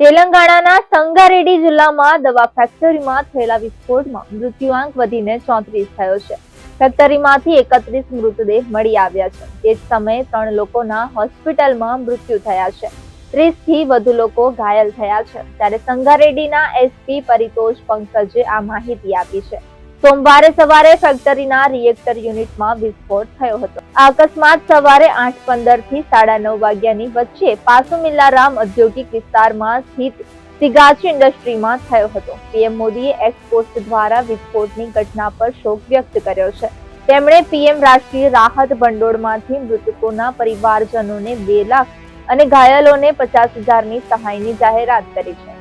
તેલંગાણાના સંગારેડ્ડી જિલ્લામાં દવા ફેક્ટરીમાં થયેલા વિસ્ફોટમાં મૃત્યુઆંક વધીને 34 થયો છે. ફેક્ટરીમાંથી 31 મૃતદેહ મળી આવ્યા છે. તે જ સમયે 3 લોકોના હોસ્પિટલમાં મૃત્યુ થયા છે. 30 થી વધુ લોકો ઘાયલ થયા છે. ત્યારે સંગારેડ્ડીના એસપી પરિતોષ પંકજે આ માહિતી આપી છે. સોમવારે સવારે ફેક્ટરીના રિએક્ટર યુનિટમાં વિસ્ફોટ થયો હતો. આ અકસ્માત સવારે 8:15 થી 9:30 વાગ્યાની વચ્ચે પાસુમિલ્લારામ ઔદ્યોગિક વિસ્તારમાં સ્થિત સિગાચી ઇન્ડસ્ટ્રીમાં થયો હતો. પીએમ મોદીએ એક્સ પોસ્ટ દ્વારા વિસ્ફોટની ઘટના પર શોક વ્યક્ત કર્યો છે. તેમણે પીએમ રાષ્ટ્રીય રાહત ભંડોળમાંથી મૃતકોના પરિવારજનોને 2 લાખ અને ઘાયલોને 50,000ની સહાયની જાહેરાત કરી છે.